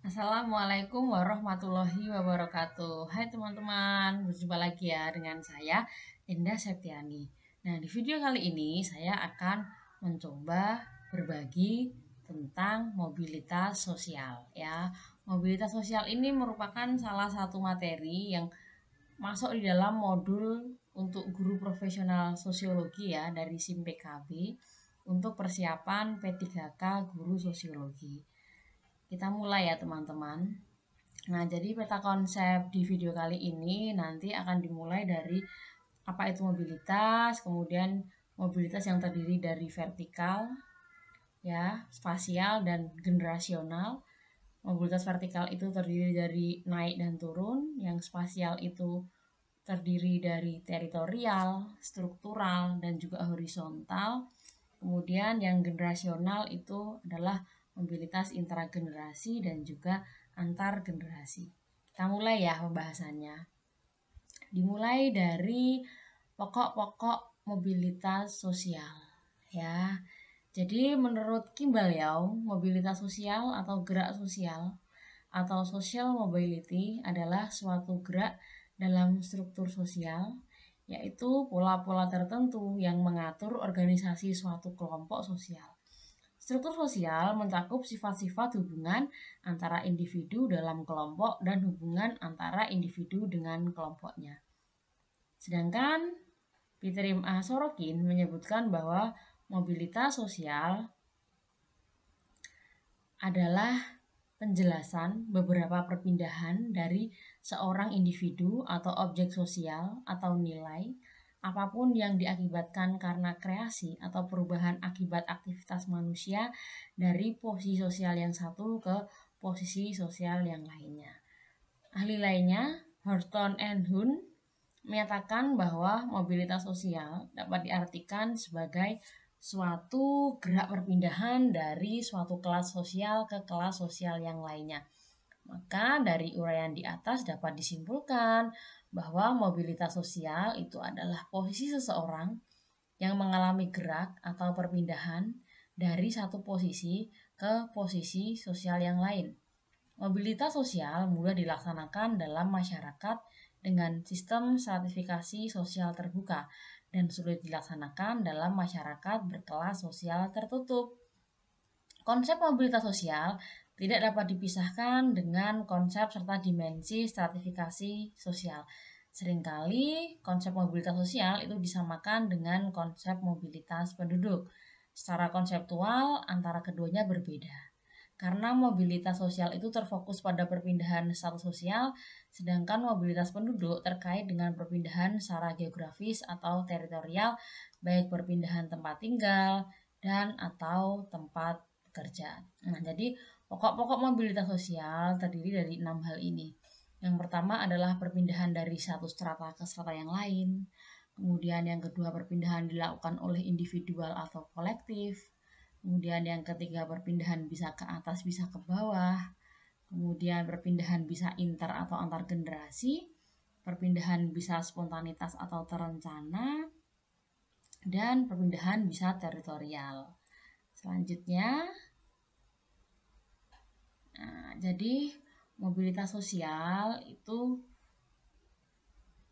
Assalamualaikum warahmatullahi wabarakatuh. Hai teman-teman, berjumpa lagi ya dengan saya Indah Septiani. Nah, di video kali ini saya akan mencoba berbagi tentang mobilitas sosial ya. Mobilitas sosial ini merupakan salah satu materi yang masuk di dalam modul untuk guru profesional sosiologi ya dari SIM PKB untuk persiapan P3K guru sosiologi. Kita mulai ya teman-teman. Nah, jadi peta konsep di video kali ini nanti akan dimulai dari apa itu mobilitas, kemudian mobilitas yang terdiri dari vertikal, ya, spasial dan generasional. Mobilitas vertikal itu terdiri dari naik dan turun, yang spasial itu terdiri dari teritorial, struktural, dan juga horizontal. Kemudian yang generasional itu adalah mobilitas intragenerasi dan juga antar generasi. Kita mulai ya pembahasannya. Dimulai dari pokok-pokok mobilitas sosial ya. Jadi menurut Kimball Young, mobilitas sosial atau gerak sosial atau social mobility adalah suatu gerak dalam struktur sosial, yaitu pola-pola tertentu yang mengatur organisasi suatu kelompok sosial. Struktur sosial mencakup sifat-sifat hubungan antara individu dalam kelompok dan hubungan antara individu dengan kelompoknya. Sedangkan Peter M. A. Sorokin menyebutkan bahwa mobilitas sosial adalah penjelasan beberapa perpindahan dari seorang individu atau objek sosial atau nilai apapun yang diakibatkan karena kreasi atau perubahan akibat aktivitas manusia dari posisi sosial yang satu ke posisi sosial yang lainnya. Ahli lainnya, Horton and Hun, menyatakan bahwa mobilitas sosial dapat diartikan sebagai suatu gerak perpindahan dari suatu kelas sosial ke kelas sosial yang lainnya. Maka dari uraian di atas dapat disimpulkan bahwa mobilitas sosial itu adalah posisi seseorang yang mengalami gerak atau perpindahan dari satu posisi ke posisi sosial yang lain. Mobilitas sosial mudah dilaksanakan dalam masyarakat dengan sistem stratifikasi sosial terbuka dan sulit dilaksanakan dalam masyarakat berkelas sosial tertutup. Konsep mobilitas sosial tidak dapat dipisahkan dengan konsep serta dimensi stratifikasi sosial. Seringkali konsep mobilitas sosial itu disamakan dengan konsep mobilitas penduduk. Secara konseptual antara keduanya berbeda. Karena mobilitas sosial itu terfokus pada perpindahan status sosial, sedangkan mobilitas penduduk terkait dengan perpindahan secara geografis atau teritorial, baik perpindahan tempat tinggal dan atau tempat bekerja. Nah, jadi pokok-pokok mobilitas sosial terdiri dari 6 hal ini. Yang pertama adalah perpindahan dari satu strata ke strata yang lain. Kemudian yang kedua, perpindahan dilakukan oleh individual atau kolektif. Kemudian yang ketiga, perpindahan bisa ke atas, bisa ke bawah. Kemudian perpindahan bisa inter atau antar generasi. Perpindahan bisa spontanitas atau terencana. Dan perpindahan bisa teritorial. Selanjutnya, jadi mobilitas sosial itu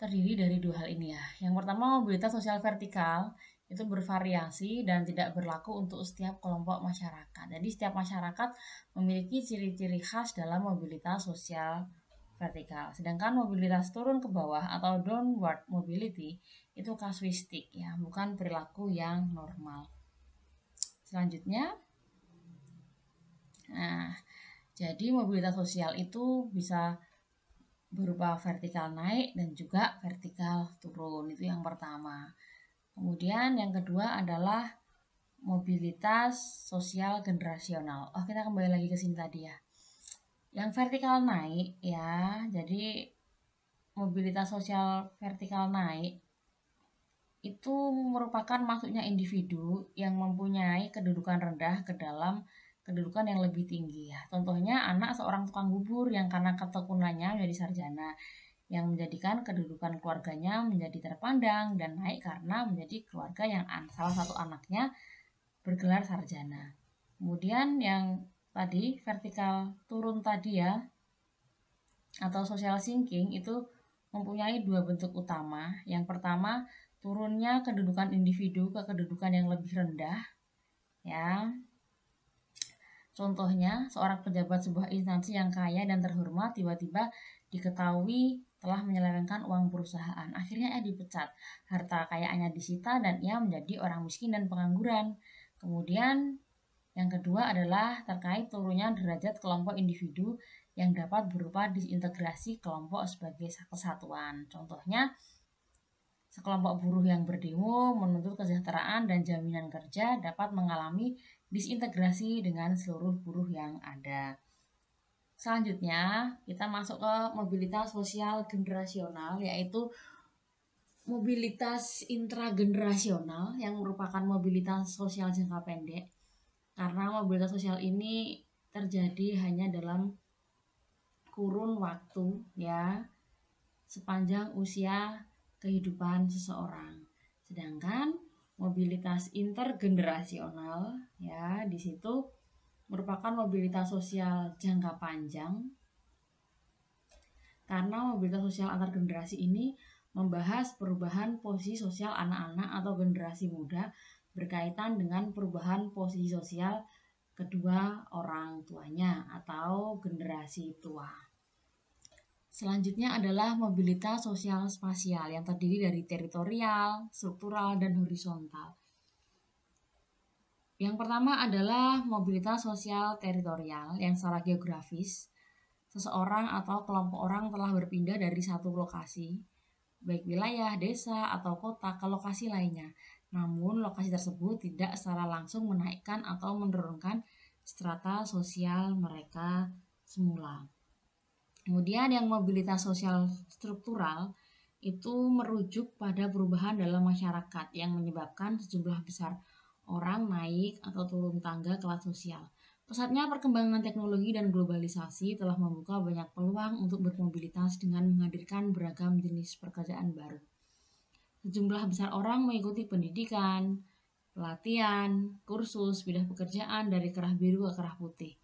terdiri dari dua hal ini ya. Yang pertama, mobilitas sosial vertikal itu bervariasi dan tidak berlaku untuk setiap kelompok masyarakat. Jadi setiap masyarakat memiliki ciri-ciri khas dalam mobilitas sosial vertikal. Sedangkan mobilitas turun ke bawah atau downward mobility itu kasuistik ya, bukan perilaku yang normal. Selanjutnya, nah, jadi mobilitas sosial itu bisa berupa vertikal naik dan juga vertikal turun. Itu yang pertama. Kemudian yang kedua adalah mobilitas sosial generasional. Oh, kita kembali lagi ke sini tadi ya. Yang vertikal naik ya, jadi mobilitas sosial vertikal naik itu merupakan masuknya individu yang mempunyai kedudukan rendah ke dalam kedudukan yang lebih tinggi ya. Contohnya anak seorang tukang bubur yang karena ketekunannya menjadi sarjana, yang menjadikan kedudukan keluarganya menjadi terpandang dan naik karena menjadi keluarga yang salah satu anaknya bergelar sarjana. Kemudian yang tadi, vertikal turun tadi ya, atau social sinking itu mempunyai dua bentuk utama. Yang pertama, turunnya kedudukan individu ke kedudukan yang lebih rendah, ya. Contohnya, seorang pejabat sebuah instansi yang kaya dan terhormat tiba-tiba diketahui telah menyelewengkan uang perusahaan. Akhirnya ia dipecat, harta kekayaannya disita dan ia menjadi orang miskin dan pengangguran. Kemudian yang kedua adalah terkait turunnya derajat kelompok individu yang dapat berupa disintegrasi kelompok sebagai kesatuan. Contohnya, sekelompok buruh yang berdemo menuntut kesejahteraan dan jaminan kerja dapat mengalami disintegrasi dengan seluruh buruh yang ada. Selanjutnya, kita masuk ke mobilitas sosial generasional, yaitu mobilitas intragenerasional yang merupakan mobilitas sosial jangka pendek. Karena mobilitas sosial ini terjadi hanya dalam kurun waktu ya sepanjang usia kehidupan seseorang. Sedangkan mobilitas intergenerasional ya di situ merupakan mobilitas sosial jangka panjang. Karena mobilitas sosial antar generasi ini membahas perubahan posisi sosial anak-anak atau generasi muda berkaitan dengan perubahan posisi sosial kedua orang tuanya atau generasi tua. Selanjutnya adalah mobilitas sosial spasial yang terdiri dari teritorial, struktural, dan horizontal. Yang pertama adalah mobilitas sosial teritorial yang secara geografis, seseorang atau kelompok orang telah berpindah dari satu lokasi, baik wilayah, desa, atau kota ke lokasi lainnya. Namun lokasi tersebut tidak secara langsung menaikkan atau menurunkan strata sosial mereka semula. Kemudian yang mobilitas sosial struktural itu merujuk pada perubahan dalam masyarakat yang menyebabkan sejumlah besar orang naik atau turun tangga kelas sosial. Pesatnya perkembangan teknologi dan globalisasi telah membuka banyak peluang untuk bermobilitas dengan menghadirkan beragam jenis pekerjaan baru. Sejumlah besar orang mengikuti pendidikan, pelatihan, kursus, pindah pekerjaan dari kerah biru ke kerah putih.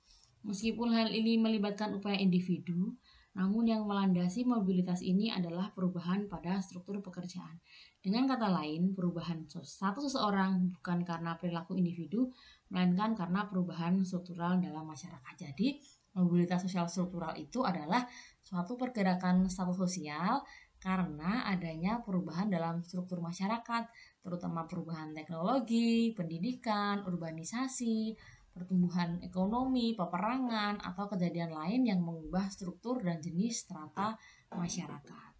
Meskipun hal ini melibatkan upaya individu, namun yang melandasi mobilitas ini adalah perubahan pada struktur pekerjaan. Dengan kata lain, perubahan status seseorang bukan karena perilaku individu, melainkan karena perubahan struktural dalam masyarakat. Jadi, mobilitas sosial struktural itu adalah suatu pergerakan status sosial karena adanya perubahan dalam struktur masyarakat, terutama perubahan teknologi, pendidikan, urbanisasi, pertumbuhan ekonomi, peperangan, atau kejadian lain yang mengubah struktur dan jenis strata masyarakat.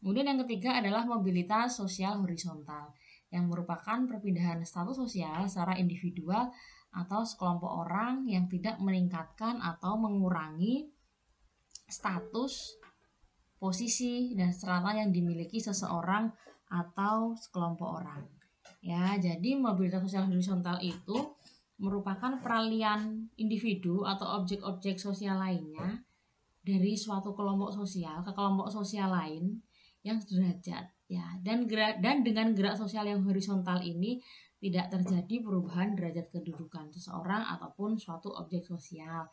Kemudian yang ketiga adalah mobilitas sosial horizontal, yang merupakan perpindahan status sosial secara individual atau sekelompok orang yang tidak meningkatkan atau mengurangi status, posisi, dan strata yang dimiliki seseorang atau sekelompok orang. Ya, jadi mobilitas sosial horizontal itu merupakan peralihan individu atau objek-objek sosial lainnya dari suatu kelompok sosial ke kelompok sosial lain yang sederajat ya, dan dengan gerak sosial yang horizontal ini tidak terjadi perubahan derajat kedudukan seseorang ataupun suatu objek sosial.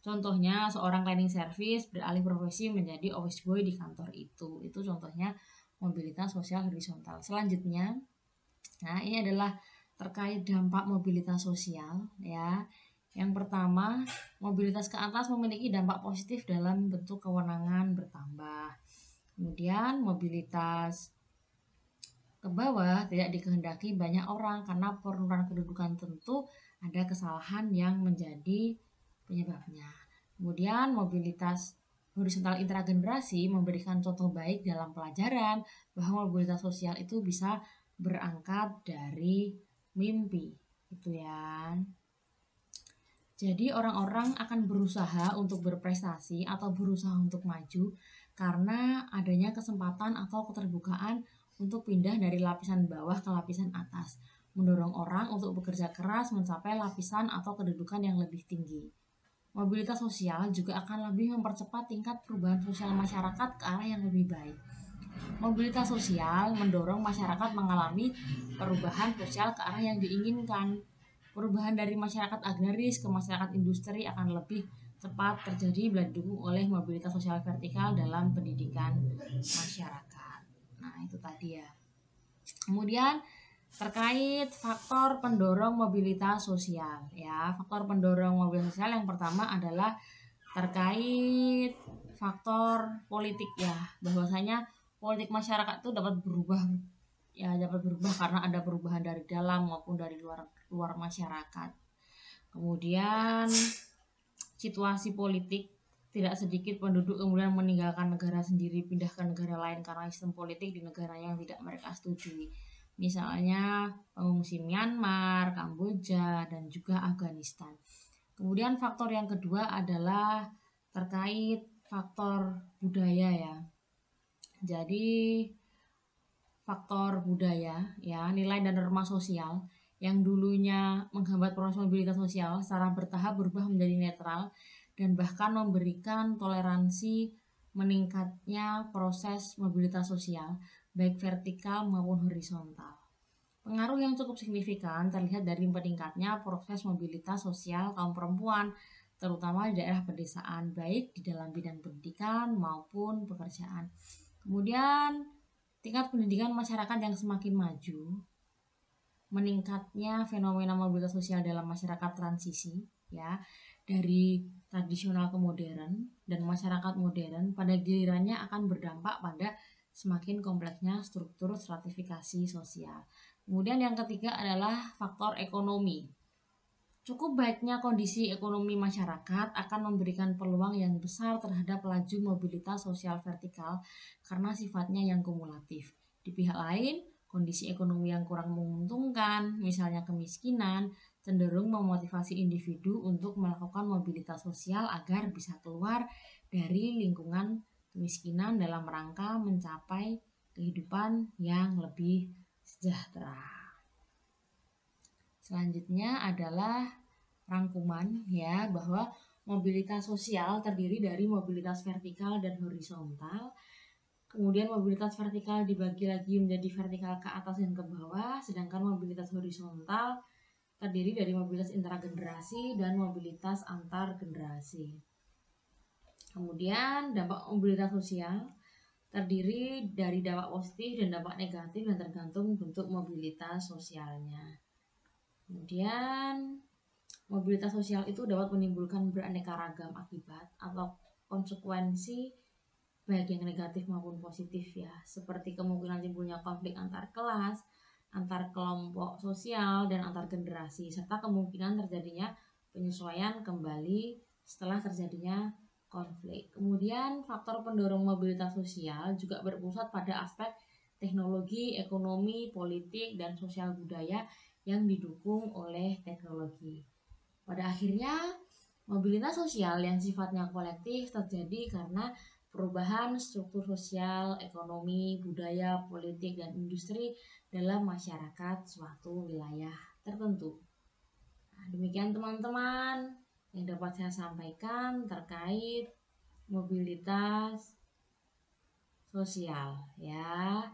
Contohnya seorang cleaning service beralih profesi menjadi office boy di kantor itu contohnya mobilitas sosial horizontal. Selanjutnya, nah ini adalah terkait dampak mobilitas sosial ya. Yang pertama, mobilitas ke atas memiliki dampak positif dalam bentuk kewenangan bertambah. Kemudian mobilitas ke bawah tidak dikehendaki banyak orang karena penurunan kedudukan tentu ada kesalahan yang menjadi penyebabnya. Kemudian mobilitas horizontal intragenerasi memberikan contoh baik dalam pelajaran bahwa mobilitas sosial itu bisa berangkat dari mimpi, gitu ya. Jadi orang-orang akan berusaha untuk berprestasi atau berusaha untuk maju karena adanya kesempatan atau keterbukaan untuk pindah dari lapisan bawah ke lapisan atas, mendorong orang untuk bekerja keras mencapai lapisan atau kedudukan yang lebih tinggi. Mobilitas sosial juga akan lebih mempercepat tingkat perubahan sosial masyarakat ke arah yang lebih baik. Mobilitas sosial mendorong masyarakat mengalami perubahan sosial ke arah yang diinginkan. Perubahan dari masyarakat agraris ke masyarakat industri akan lebih cepat terjadi bila didukung oleh mobilitas sosial vertikal dalam pendidikan masyarakat. Nah, itu tadi ya. Kemudian terkait faktor pendorong mobilitas sosial ya. Faktor pendorong mobilitas sosial yang pertama adalah terkait faktor politik ya. Bahwasanya politik masyarakat itu dapat berubah karena ada perubahan dari dalam maupun dari luar masyarakat. Kemudian situasi politik, tidak sedikit penduduk kemudian meninggalkan negara sendiri pindah ke negara lain karena sistem politik di negara yang tidak mereka setujui. Misalnya pengungsi Myanmar, Kamboja, dan juga Afghanistan. Kemudian faktor yang kedua adalah terkait faktor budaya ya. Jadi faktor budaya ya, nilai dan norma sosial yang dulunya menghambat proses mobilitas sosial secara bertahap berubah menjadi netral dan bahkan memberikan toleransi meningkatnya proses mobilitas sosial baik vertikal maupun horizontal. Pengaruh yang cukup signifikan terlihat dari meningkatnya proses mobilitas sosial kaum perempuan, terutama di daerah pedesaan, baik di dalam bidang pendidikan maupun pekerjaan. Kemudian, tingkat pendidikan masyarakat yang semakin maju, meningkatnya fenomena mobilitas sosial dalam masyarakat transisi, ya, dari tradisional ke modern dan masyarakat modern pada gilirannya akan berdampak pada semakin kompleksnya struktur stratifikasi sosial. Kemudian yang ketiga adalah faktor ekonomi. Cukup baiknya kondisi ekonomi masyarakat akan memberikan peluang yang besar terhadap laju mobilitas sosial vertikal karena sifatnya yang kumulatif. Di pihak lain, kondisi ekonomi yang kurang menguntungkan, misalnya kemiskinan, cenderung memotivasi individu untuk melakukan mobilitas sosial agar bisa keluar dari lingkungan kemiskinan dalam rangka mencapai kehidupan yang lebih sejahtera. Selanjutnya adalah rangkuman ya, bahwa mobilitas sosial terdiri dari mobilitas vertikal dan horizontal. Kemudian mobilitas vertikal dibagi lagi menjadi vertikal ke atas dan ke bawah, sedangkan mobilitas horizontal terdiri dari mobilitas intragenerasi dan mobilitas antar generasi. Kemudian dampak mobilitas sosial terdiri dari dampak positif dan dampak negatif dan tergantung bentuk mobilitas sosialnya. Kemudian mobilitas sosial itu dapat menimbulkan beraneka ragam akibat atau konsekuensi baik yang negatif maupun positif ya, seperti kemungkinan timbulnya konflik antar kelas, antar kelompok sosial, dan antar generasi, serta kemungkinan terjadinya penyesuaian kembali setelah terjadinya konflik. Kemudian faktor pendorong mobilitas sosial juga berpusat pada aspek teknologi, ekonomi, politik, dan sosial budaya yang didukung oleh teknologi. Pada akhirnya, mobilitas sosial yang sifatnya kolektif terjadi karena perubahan struktur sosial, ekonomi, budaya, politik, dan industri dalam masyarakat suatu wilayah tertentu. Nah, demikian teman-teman yang dapat saya sampaikan terkait mobilitas sosial ya.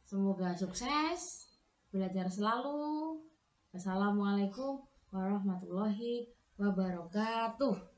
Semoga sukses, belajar selalu. Wassalamualaikum warahmatullahi wabarakatuh.